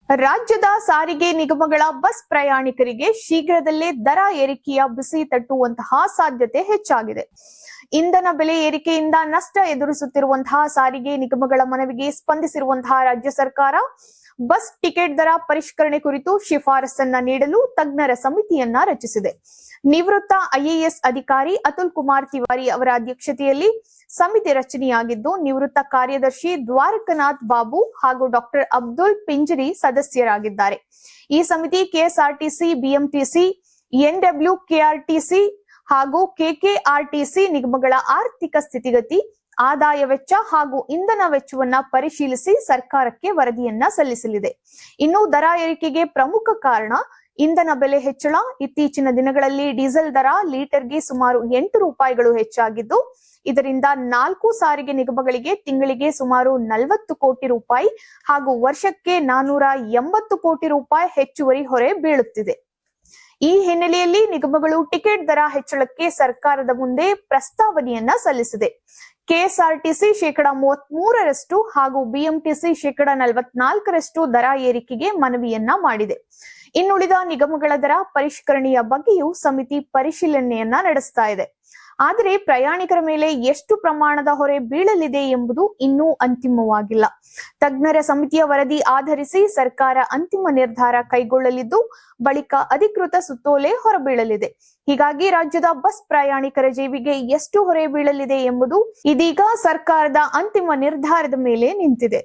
ರಾಜ್ಯದ ಸಾರಿಗೆ ನಿಗಮಗಳ ಬಸ್ ಪ್ರಯಾಣಿಕರಿಗೆ ಶೀಘ್ರದಲ್ಲೇ ದರ ಏರಿಕೆಯ ಬಿಸಿ ತಟ್ಟುವಂತಹ ಸಾಧ್ಯತೆ ಹೆಚ್ಚಾಗಿದೆ. ಇಂಧನ ಬೆಲೆ ಏರಿಕೆಯಿಂದ ನಷ್ಟ ಎದುರಿಸುತ್ತಿರುವಂತಹ ಸಾರಿಗೆ ನಿಗಮಗಳ ಮನವಿಗೆ ಸ್ಪಂದಿಸಿರುವಂತಹ ರಾಜ್ಯ ಸರ್ಕಾರ ಬಸ್ ಟಿಕೆಟ್ ದರ ಪರಿಷ್ಕರಣೆ ಕುರಿತು ಶಿಫಾರಸನ್ನ ನೀಡಲು ತಜ್ಞರ ಸಮಿತಿಯನ್ನ ರಚಿಸಿದೆ. ನಿವೃತ್ತ ಐಎಎಸ್ ಅಧಿಕಾರಿ ಅತುಲ್ ಕುಮಾರ್ ತಿವಾರಿ ಅವರ ಅಧ್ಯಕ್ಷತೆಯಲ್ಲಿ ಸಮಿತಿ ರಚನೆಯಾಗಿದ್ದು, ನಿವೃತ್ತ ಕಾರ್ಯದರ್ಶಿ ದ್ವಾರಕನಾಥ್ ಬಾಬು ಹಾಗೂ ಡಾಕ್ಟರ್ ಅಬ್ದುಲ್ ಪಿಂಜರಿ ಸದಸ್ಯರಾಗಿದ್ದಾರೆ. ಈ ಸಮಿತಿ ಕೆಎಸ್ಆರ್ಟಿಸಿ, ಬಿಎಂಟಿಸಿ, ಎನ್ಡಬ್ಲ್ಯೂಕೆಆರ್ಟಿಸಿ ಹಾಗೂ ಕೆಕೆಆರ್ಟಿಸಿ ನಿಗಮಗಳ ಆರ್ಥಿಕ ಸ್ಥಿತಿಗತಿ, ಆದಾಯ ವೆಚ್ಚ ಹಾಗೂ ಇಂಧನ ವೆಚ್ಚವನ್ನ ಪರಿಶೀಲಿಸಿ ಸರ್ಕಾರಕ್ಕೆ ವರದಿಯನ್ನ ಸಲ್ಲಿಸಲಿದೆ. ಇನ್ನು ದರ ಏರಿಕೆಗೆ ಪ್ರಮುಖ ಕಾರಣ ಇಂಧನ ಬೆಲೆ ಹೆಚ್ಚಳ. ಇತ್ತೀಚಿನ ದಿನಗಳಲ್ಲಿ ಡೀಸೆಲ್ ದರ ಲೀಟರ್ಗೆ ಸುಮಾರು 8 ರೂಪಾಯಿಗಳು ಹೆಚ್ಚಾಗಿದ್ದು, ಇದರಿಂದ 4 ಸಾರಿಗೆ ನಿಗಮಗಳಿಗೆ ತಿಂಗಳಿಗೆ ಸುಮಾರು 40 ಕೋಟಿ ರೂಪಾಯಿ ಹಾಗೂ ವರ್ಷಕ್ಕೆ 480 ಕೋಟಿ ರೂಪಾಯಿ ಹೆಚ್ಚುವರಿ ಹೊರೆ ಬೀಳುತ್ತಿದೆ. ಈ ಹಿನ್ನೆಲೆಯಲ್ಲಿ ನಿಗಮಗಳು ಟಿಕೆಟ್ ದರ ಹೆಚ್ಚಳಕ್ಕೆ ಸರ್ಕಾರದ ಮುಂದೆ ಪ್ರಸ್ತಾವನೆಯನ್ನ ಸಲ್ಲಿಸಿದೆ. ಕೆಎಸ್ಆರ್ಟಿಸಿ 33% ಹಾಗೂ ಬಿಎಂಟಿಸಿ 44% ದರ ಏರಿಕೆಗೆ ಮನವಿಯನ್ನ ಮಾಡಿದೆ. ಇನ್ನುಳಿದ ನಿಗಮಗಳ ದರ ಪರಿಷ್ಕರಣೆಯ ಬಗ್ಗೆಯೂ ಸಮಿತಿ ಪರಿಶೀಲನೆಯನ್ನ ನಡೆಸ್ತಾ ಇದೆ. ಆದರೆ ಪ್ರಯಾಣಿಕರ ಮೇಲೆ ಎಷ್ಟು ಪ್ರಮಾಣದ ಹೊರೆ ಬೀಳಲಿದೆ ಎಂಬುದು ಇನ್ನೂ ಅಂತಿಮವಾಗಿಲ್ಲ. ತಜ್ಞರ ಸಮಿತಿಯ ವರದಿ ಆಧರಿಸಿ ಸರ್ಕಾರ ಅಂತಿಮ ನಿರ್ಧಾರ ಕೈಗೊಳ್ಳಲಿದ್ದು, ಬಳಿಕ ಅಧಿಕೃತ ಸುತ್ತೋಲೆ ಹೊರಬೀಳಲಿದೆ. ಹೀಗಾಗಿ ರಾಜ್ಯದ ಬಸ್ ಪ್ರಯಾಣಿಕರ ಜೇಬಿಗೆ ಎಷ್ಟು ಹೊರೆ ಬೀಳಲಿದೆ ಎಂಬುದು ಇದೀಗ ಸರ್ಕಾರದ ಅಂತಿಮ ನಿರ್ಧಾರದ ಮೇಲೆ ನಿಂತಿದೆ.